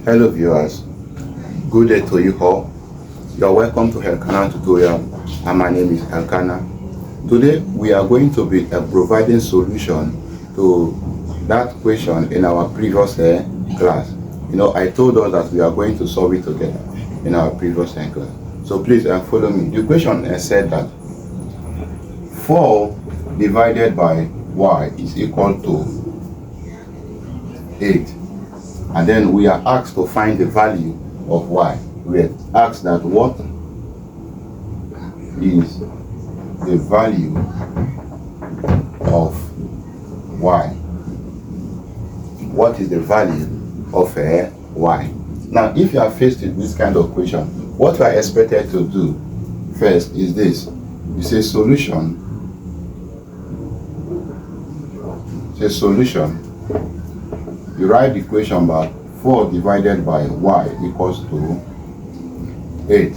Hello viewers, good day to you all. You are welcome to Elkanah tutorial and my name is Elkanah. Today we are going to be providing solution to that question in our previous class. I told us that we are going to solve it together in our previous class. So please follow me. The question said that 4 divided by y is equal to 8. And then we are asked to find the value of y. We are asked that what is the value of y? What is the value of y? Now, if you are faced with this kind of question, what you are expected to do first is this. You say solution. You write the equation by 4 divided by y equals to 8.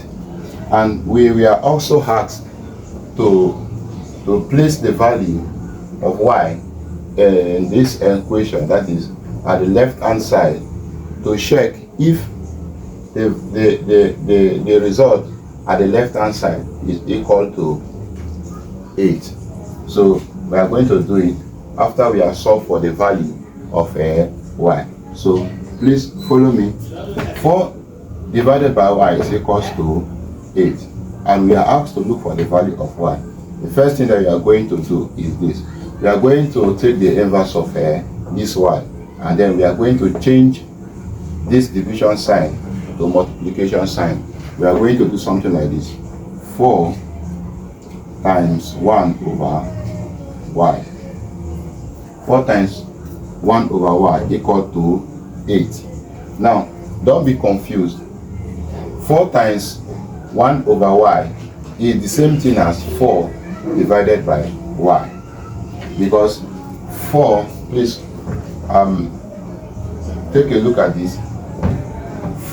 And we are also asked to place the value of y in this equation, that is at the left hand side, to check if the result at the left hand side is equal to 8. So we are going to do it after we have solved for the value of y. So please follow me. 4 divided by y is equals to 8, and we are asked to look for the value of y. The first thing that we are going to do is this. We are going to take the inverse of this y, and then we are going to change this division sign to multiplication sign. We are going to do something like this. 4 times 1 over y. 4 times 1 over y equal to 8. Now, don't be confused. 4 times 1 over y is the same thing as 4 divided by y. Because 4, please take a look at this.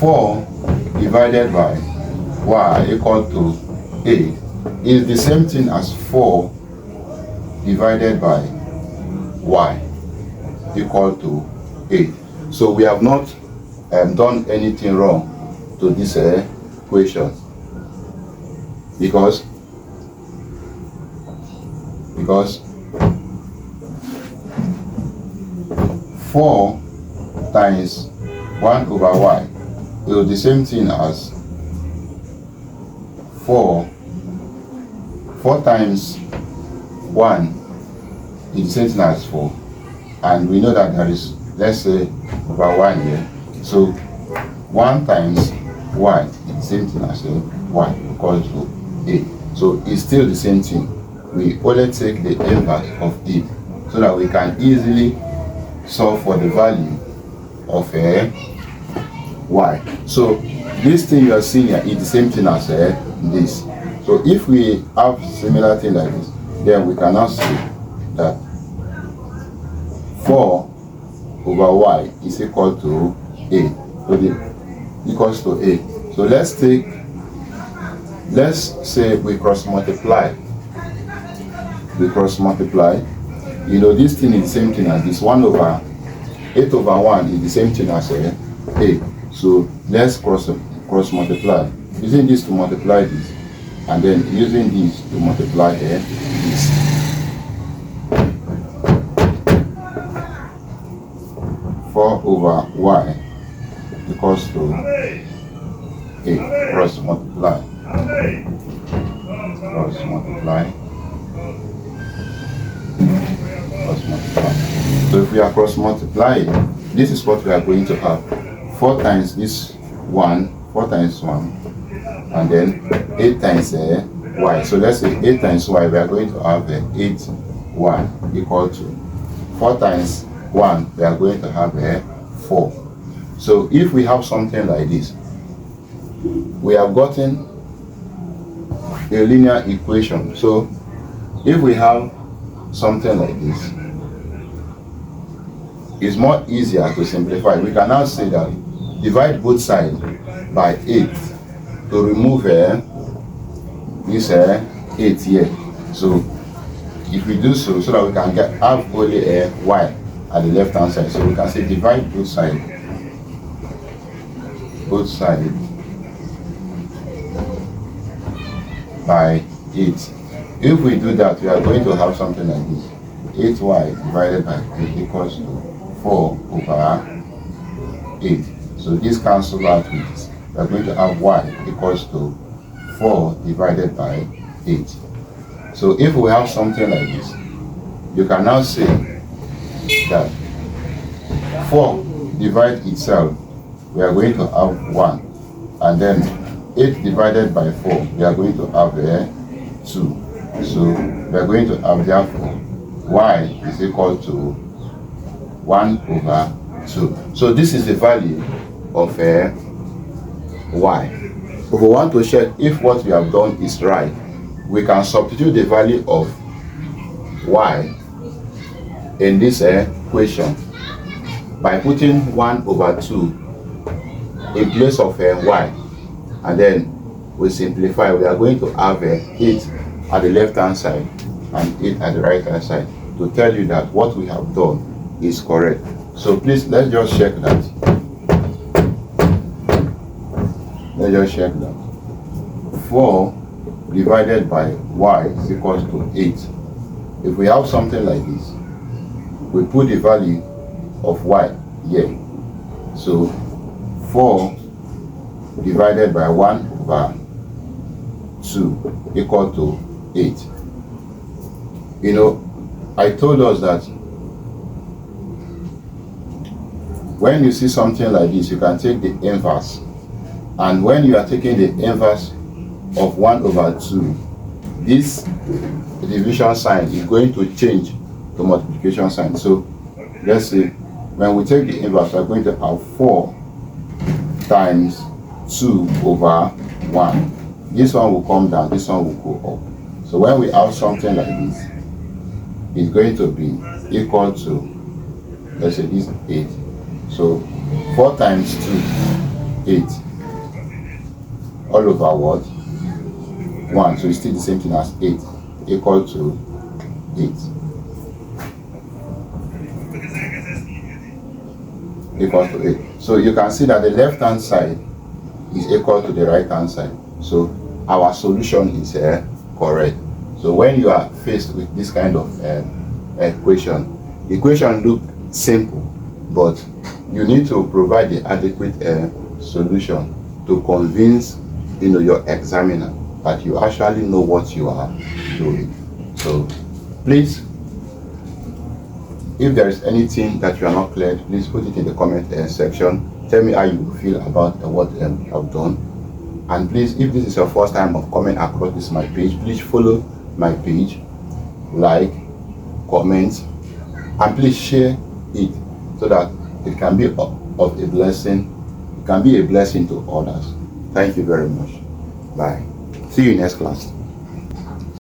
4 divided by y equal to 8 is the same thing as 4 divided by y equal to 8. So we have not done anything wrong to this equation, because 4 times 1 over y is the same thing as 4 times 1 is the same thing as 4, and we know that there is, let's say, over 1 here. So 1 times y is the same thing as y equals to 8. So it's still the same thing. We only take the inverse of it so that we can easily solve for the value of y. So this thing you are seeing here is the same thing as this. So if we have similar thing like this, then we can now say that 4 over y is equal to 8. So equals to 8. So let's say we cross multiply. This thing is the same thing as this. 1 over 8 over 1 is the same thing as 8. So let's cross multiply. Using this to multiply this, and then using this to multiply this. 4 over y equals to 8. Cross multiply. So if we are cross multiplying, this is what we are going to have. 4 times this 1, 4 times 1, and then 8 times y. So let's say 8 times y, we are going to have 8y equal to 4 times 1, we are going to have 4. So if we have something like this, we have gotten a linear equation. So if we have something like this, it's more easier to simplify. We can now say that divide both sides by 8 to remove this 8 here. So if we do so that we can have only y at the left hand side, so we can say divide both sides both sides by 8. If we do that, we are going to have something like this. 8y divided by 8 equals to 4 over 8. So this cancels out with this. We are going to have y equals to 4 divided by 8. So if we have something like this, you can now say that 4 divide itself, we are going to have 1. And then 8 divided by 4, we are going to have 2. So we are going to have, therefore, y is equal to 1 over 2. So this is the value of y. If we want to check if what we have done is right, we can substitute the value of y in this equation by putting 1 over 2 in place of y, and then we simplify. We are going to have 8 at the left hand side and 8 at the right hand side to tell you that what we have done is correct. So please, let's just check that. Let's just check that. 4 divided by y is equal to 8. If we have something like this, we put the value of y here. So 4 divided by 1 over 2 equal to 8. You know, I told us that when you see something like this, you can take the inverse. And when you are taking the inverse of 1 over 2, this division sign is going to change to multiplication sign. So let's say when we take the inverse, we are going to have 4 times 2 over 1. This one will come down, this one will go up. So when we have something like this, it's going to be equal to, let's say this 8. So 4 times 2, 8. All over what? 1. So it's still the same thing as 8, equal to 8. Equal to 8. So you can see that the left hand side is equal to the right hand side. So our solution is correct. So when you are faced with this kind of equation look simple, but you need to provide the adequate solution to convince your examiner that you actually know what you are doing. So please, if there is anything that you are not clear, please put it in the comment section. Tell me how you feel about what you have done. And please, if this is your first time of coming across this my page, please follow my page, like, comment, and please share it so that it can be of a blessing. It can be a blessing to others. Thank you very much. Bye. See you in next class.